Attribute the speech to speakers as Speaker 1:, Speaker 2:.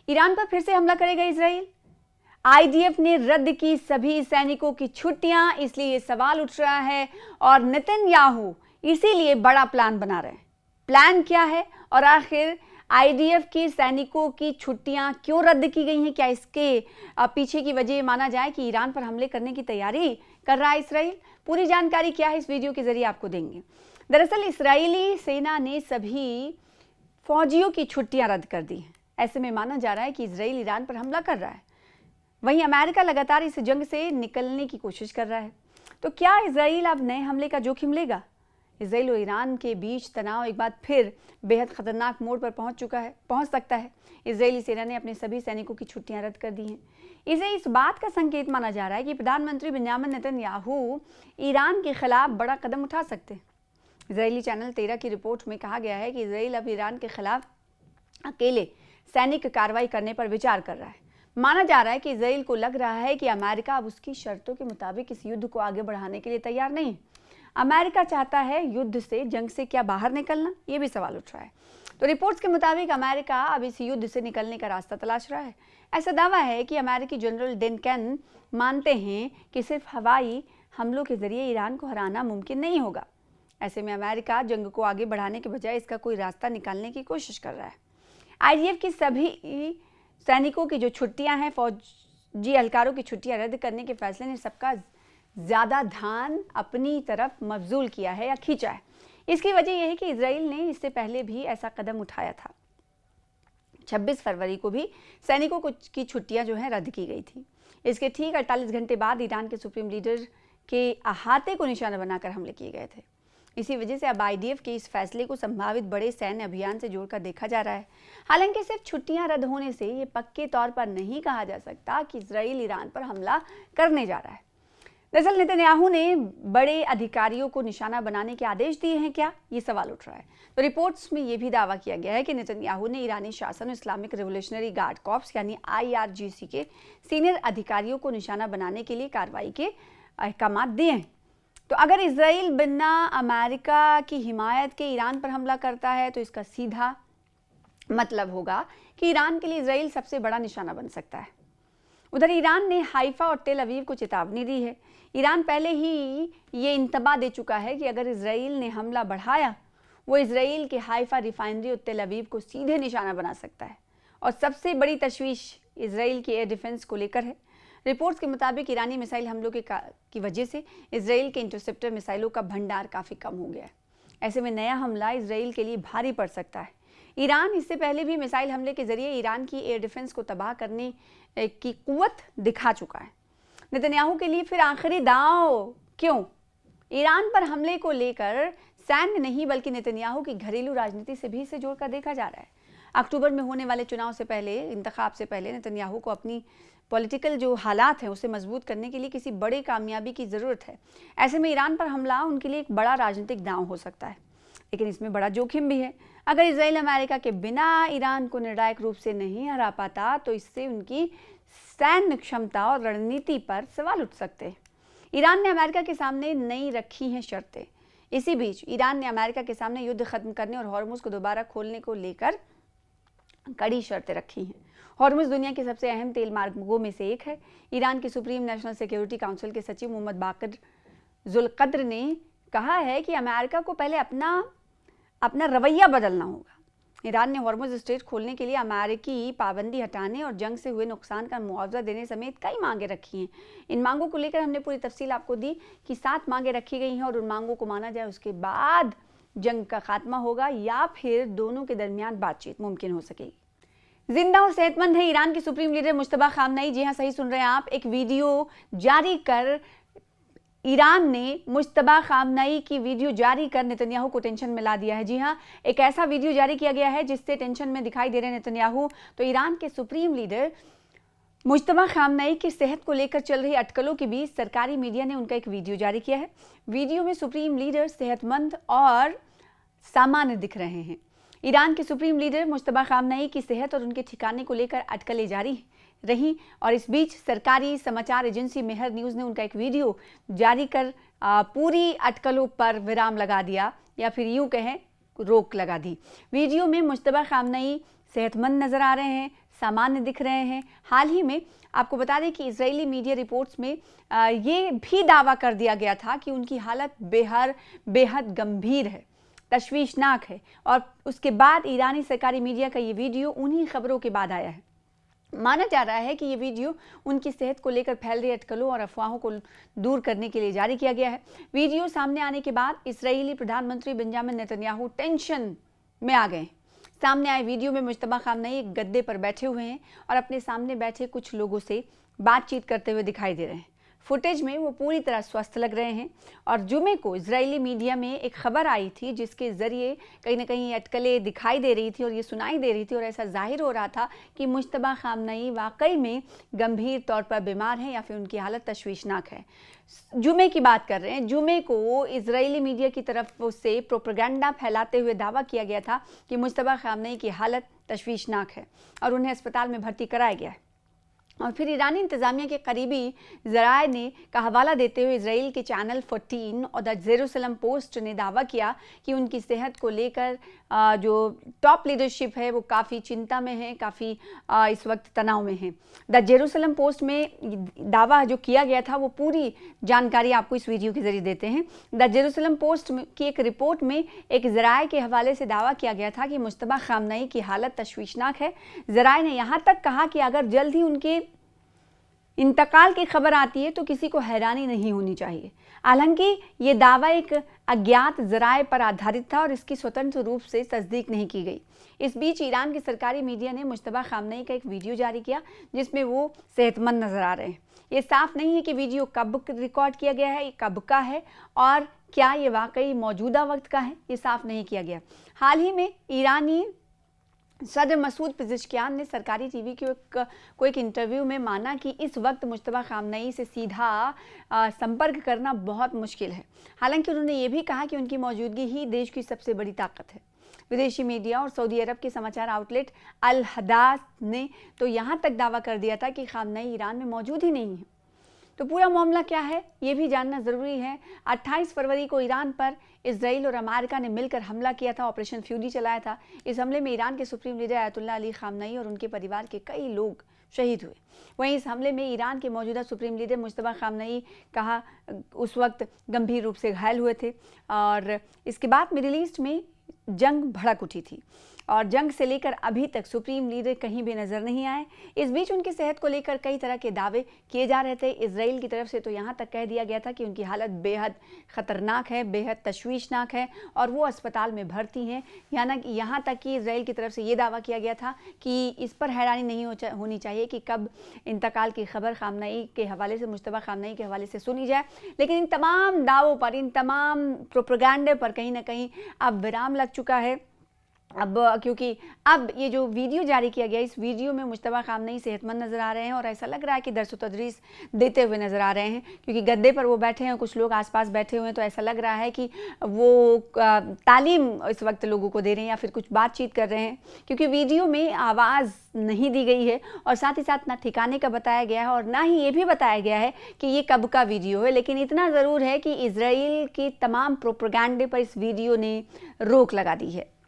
Speaker 1: Iran पर फिर से हमला करेगा इजराइल। आईडीएफ ने रद्द की सभी सैनिकों की छुट्टियां, इसलिए ये सवाल उठ रहा है और नेतन्याहू इसीलिए बड़ा प्लान बना रहे हैं। प्लान क्या है और आखिर आईडीएफ के सैनिकों की छुट्टियां क्यों रद्द की गई हैं? क्या इसके पीछे की वजह माना जाए कि ईरान पर हमले करने की तैयारी कर रहा है इजराइल? पूरी जानकारी क्या है इस वीडियो के जरिए आपको देंगे। दरअसल इजरायली सेना ने सभी फौजियों की छुट्टियां रद्द कर दी हैं। ऐसे में माना जा रहा है कि इजराइल ईरान पर हमला कर रहा है। वहीं अमेरिका लगातार इस जंग से निकलने की कोशिश कर रहा है। तो क्या इजराइल अब नए हमले का जोखिम लेगा? इजराइल और ईरान के बीच तनाव एक बार फिर बेहद खतरनाक मोड़ पर पहुंच सकता है। इजरायली सेना ने अपने सभी सैनिकों की छुट्टियां रद्द कर दी हैं। इसे इस बात का संकेत माना जा रहा है कि प्रधानमंत्री बेंजामिन नेतन्याहू ईरान के खिलाफ बड़ा कदम उठा सकते हैं। इजरायली चैनल 13 की रिपोर्ट में कहा गया है कि इजराइल अब ईरान के खिलाफ अकेले सैनिक कार्रवाई करने पर विचार कर रहा है। माना जा रहा है कि इजराइल को लग रहा है कि अमेरिका अब उसकी शर्तों के मुताबिक इस युद्ध को आगे बढ़ाने के लिए तैयार नहीं। अमेरिका चाहता है युद्ध से, जंग से क्या बाहर निकलना, ये भी सवाल उठ रहा है। तो रिपोर्ट्स के मुताबिक अमेरिका अब इस युद्ध से निकलने का रास्ता तलाश रहा है। ऐसा दावा है कि अमेरिकी जनरल डेनकन मानते हैं कि सिर्फ हवाई हमलों के जरिए ईरान को हराना मुमकिन नहीं होगा। ऐसे में अमेरिका जंग को आगे बढ़ाने के बजाय इसका कोई रास्ता निकालने की कोशिश कर रहा है। आईडीएफ की सभी सैनिकों की जो छुट्टियां हैं, फौजी एहलकारों की छुट्टियां रद्द करने के फैसले ने सबका ज़्यादा ध्यान अपनी तरफ मबजूल किया है या खींचा है। इसकी वजह यह है कि इजराइल ने इससे पहले भी ऐसा कदम उठाया था। 26 फरवरी को भी सैनिकों की छुट्टियां जो हैं रद्द की गई थी। इसके ठीक 48 घंटे बाद ईरान के सुप्रीम लीडर के अहाते को निशाना बनाकर हमले किए गए थे। इसी वजह से अब आईडीएफ के इस फैसले को संभावित बड़े सैन्य अभियान से जोड़कर देखा जा रहा है। हालांकि सिर्फ छुट्टियां रद्द होने से ये पक्के तौर पर नहीं कहा जा सकता कि इजराइल ईरान पर हमला करने जा रहा है। दरअसल नेतन्याहू ने बड़े अधिकारियों को निशाना बनाने के आदेश दिए हैं क्या, ये सवाल उठ रहा है। तो रिपोर्ट्स में ये भी दावा किया गया है कि नेतन्याहू ने ईरानी शासन और इस्लामिक रिवोल्यूशनरी गार्ड कॉर्प्स यानी IRGC के सीनियर अधिकारियों को निशाना बनाने के लिए कार्रवाई के अहकाम दिए हैं। तो अगर इजराइल बिना अमेरिका की हिमायत के ईरान पर हमला करता है तो इसका सीधा मतलब होगा कि ईरान के लिए इजराइल सबसे बड़ा निशाना बन सकता है। उधर ईरान ने हाइफा और तेल अवीव को चेतावनी दी है। ईरान पहले ही ये इंतबा दे चुका है कि अगर इजराइल ने हमला बढ़ाया वो इजराइल के हाइफा रिफाइनरी और तेल अवीव को सीधे निशाना बना सकता है। और सबसे बड़ी तशवीश इजराइल की एयर डिफेंस को लेकर है। रिपोर्ट्स के मुताबिक ईरानी मिसाइल हमलों की वजह से इजराइल के इंटरसेप्टर मिसाइलों का भंडार काफ़ी कम हो गया है। ऐसे में नया हमला इजराइल के लिए भारी पड़ सकता है। ईरान इससे पहले भी मिसाइल हमले के जरिए ईरान की एयर डिफेंस को तबाह करने की कुव्वत दिखा चुका है। नेतन्याहू के लिए फिर आखिरी दांव क्यों? ईरान पर हमले को लेकर सैन्य नहीं बल्कि नेतन्याहू की घरेलू राजनीति से भी इसे जोड़कर देखा जा रहा है। अक्टूबर में होने वाले चुनाव से पहले, इंतखाब से पहले नेतन्याहू को अपनी पॉलिटिकल जो हालात हैं उसे मजबूत करने के लिए किसी बड़ी कामयाबी की ज़रूरत है। ऐसे में ईरान पर हमला उनके लिए एक बड़ा राजनीतिक दांव हो सकता है, लेकिन इसमें बड़ा जोखिम भी है। अगर इजराइल अमेरिका के बिना ईरान को निर्णायक रूप से नहीं हरा पाता तो इससे उनकी सैन्य क्षमता और रणनीति पर सवाल उठ सकते हैं। ईरान ने अमेरिका के सामने नई रखी हैं शर्तें। इसी बीच ईरान ने अमेरिका के सामने युद्ध खत्म करने और हॉर्मुज को दोबारा खोलने को लेकर कड़ी शर्तें रखी हैं। हॉर्मुज दुनिया के सबसे अहम तेल मार्गों में से एक है। ईरान के सुप्रीम नेशनल सिक्योरिटी काउंसिल के सचिव मोहम्मद बाकर जुल्कद्र ने कहा है कि अमेरिका को पहले अपना रवैया बदलना होगा। ईरान ने हॉर्मुज स्ट्रेट खोलने के लिए अमेरिकी पाबंदी हटाने और जंग से हुए नुकसान का मुआवजा देने समेत कई मांगे रखी हैं। इन मांगों को लेकर हमने पूरी तफसील आपको दी कि 7 मांगे रखी गई हैं और उन मांगों को माना जाए उसके बाद जंग का खात्मा होगा या फिर दोनों के दरमियान बातचीत मुमकिन हो सकेगी। जिंदा और सेहतमंद है ईरान के सुप्रीम लीडर मुश्तबा खामनई। जी हाँ, सही सुन रहे हैं आप। एक वीडियो जारी कर ईरान ने मुश्तबा खामनई की वीडियो जारी कर नेतन्याहू को टेंशन में ला दिया है। जी हाँ, एक ऐसा वीडियो जारी किया गया है जिससे टेंशन में दिखाई दे रहे नेतन्याहू। तो ईरान के सुप्रीम लीडर मुश्तबा खामनई की सेहत को लेकर चल रही अटकलों के बीच सरकारी मीडिया ने उनका एक वीडियो जारी किया है। वीडियो में सुप्रीम लीडर सेहतमंद और सामान्य दिख रहे हैं। ईरान के सुप्रीम लीडर मुश्तबा खामनई की सेहत और उनके ठिकाने को लेकर अटकलें जारी रही और इस बीच सरकारी समाचार एजेंसी मेहर न्यूज़ ने उनका एक वीडियो जारी कर पूरी अटकलों पर विराम लगा दिया या फिर यूं कहें रोक लगा दी। वीडियो में मुश्तबा खामनई सेहतमंद नज़र आ रहे हैं, सामान्य दिख रहे हैं। हाल ही में आपको बता दें कि इजरायली मीडिया रिपोर्ट्स में ये भी दावा कर दिया गया था कि उनकी हालत बेहद गंभीर है, तशवीशनाक है। और उसके बाद ईरानी सरकारी मीडिया का ये वीडियो उन्हीं खबरों के बाद आया है। माना जा रहा है कि ये वीडियो उनकी सेहत को लेकर फैल रही अटकलों और अफवाहों को दूर करने के लिए जारी किया गया है। वीडियो सामने आने के बाद इस्राएली प्रधानमंत्री बेंजामिन नेतन्याहू टेंशन में आ गए। सामने आए वीडियो में मुज्तबा खामनेई एक गद्दे पर बैठे हुए हैं और अपने सामने बैठे कुछ लोगों से बातचीत करते हुए दिखाई दे रहे हैं। फुटेज में वो पूरी तरह स्वस्थ लग रहे हैं। और जुमे को इजरायली मीडिया में एक खबर आई थी जिसके ज़रिए कहीं ना कहीं अटकलें दिखाई दे रही थी और ये सुनाई दे रही थी और ऐसा जाहिर हो रहा था कि मुज्तबा खामनेई वाकई में गंभीर तौर पर बीमार हैं या फिर उनकी हालत तशवीशनाक है। जुमे की बात कर रहे हैं। जुमे को इजरायली मीडिया की तरफ से प्रोपेगेंडा फैलाते हुए दावा किया गया था कि मुज्तबा खामनेई की हालत तशवीशनाक है और उन्हें अस्पताल में भर्ती कराया गया है। और फिर ईरानी इंतज़ामिया के करीबी ज़राए ने का हवाला देते हुए इजराइल के चैनल 14 और द जेरूसलम पोस्ट ने दावा किया कि उनकी सेहत को लेकर जो टॉप लीडरशिप है वो काफ़ी चिंता में है, काफ़ी इस वक्त तनाव में है। द जेरूसलम पोस्ट में दावा जो किया गया था वो पूरी जानकारी आपको इस वीडियो के जरिए देते हैं। द जेरूसलम पोस्ट की एक रिपोर्ट में एक ज़राए के हवाले से दावा किया गया था कि मुज्तबा खामनेई की हालत तशवीशनाक है। ज़राए ने यहाँ तक कहा कि अगर जल्द ही उनके इंतकाल की खबर आती है तो किसी को हैरानी नहीं होनी चाहिए। हालांकि ये दावा एक अज्ञात ज़राए पर आधारित था और इसकी स्वतंत्र रूप से तस्दीक नहीं की गई। इस बीच ईरान की सरकारी मीडिया ने मुज्तबा खामनेई का एक वीडियो जारी किया जिसमें वो सेहतमंद नज़र आ रहे हैं। ये साफ नहीं है कि वीडियो कब रिकॉर्ड किया गया है, ये कब का है और क्या ये वाकई मौजूदा वक्त का है, ये साफ नहीं किया गया। हाल ही में ईरानी सदर मसूद पिज़ेशकियान ने सरकारी टीवी को एक इंटरव्यू में माना कि इस वक्त मुज्तबा खामनेई से सीधा संपर्क करना बहुत मुश्किल है। हालांकि उन्होंने ये भी कहा कि उनकी मौजूदगी ही देश की सबसे बड़ी ताकत है। विदेशी मीडिया और सऊदी अरब के समाचार आउटलेट अल हदास ने तो यहाँ तक दावा कर दिया था कि खामनेई ईरान में मौजूद ही नहीं है। तो पूरा मामला क्या है ये भी जानना ज़रूरी है। 28 फरवरी को ईरान पर इजराइल और अमेरिका ने मिलकर हमला किया था, ऑपरेशन फ्यूरी चलाया था। इस हमले में ईरान के supreme leader Ayatollah Ali Khamenei और उनके परिवार के कई लोग शहीद हुए। वहीं इस हमले में ईरान के मौजूदा सुप्रीम लीडर मुज्तबा खामनेई कहा उस वक्त गंभीर रूप से घायल हुए थे। और इसके बाद मिडिल ईस्ट में जंग भड़क उठी थी और जंग से लेकर अभी तक सुप्रीम लीडर कहीं भी नजर नहीं आए। इस बीच उनकी सेहत को लेकर कई तरह के दावे किए जा रहे थे। इजराइल की तरफ से तो यहाँ तक कह दिया गया था कि उनकी हालत बेहद ख़तरनाक है, बेहद तशवीशनाक है और वो अस्पताल में भर्ती हैं। यहाँ तक कि इजराइल की तरफ से ये दावा किया गया था कि इस पर हैरानी नहीं होनी चाहिए कि कब इंतकाल की खबर खामनेई के हवाले से, मुज्तबा खामनेई के हवाले से सुनी जाए। लेकिन इन तमाम दावों पर, इन तमाम प्रोपेगेंडे पर कहीं ना कहीं अब विराम लग चुका है। अब क्योंकि अब ये जो वीडियो जारी किया गया, इस वीडियो में मुज्तबा खामनेई सेहतमंद नज़र आ रहे हैं और ऐसा लग रहा है कि दर्स तदरीस देते हुए नज़र आ रहे हैं, क्योंकि गद्दे पर वो बैठे हैं, कुछ लोग आसपास बैठे हुए हैं, तो ऐसा लग रहा है कि वो तालीम इस वक्त लोगों को दे रहे हैं या फिर कुछ बातचीत कर रहे हैं, क्योंकि वीडियो में आवाज़ नहीं दी गई है और साथ ही साथ ना ठिकाने का बताया गया है और ना ही ये भी बताया गया है कि ये कब का वीडियो है। लेकिन इतना ज़रूर है कि इजराइल के तमाम प्रोपेगेंडे पर इस वीडियो ने रोक लगा दी है।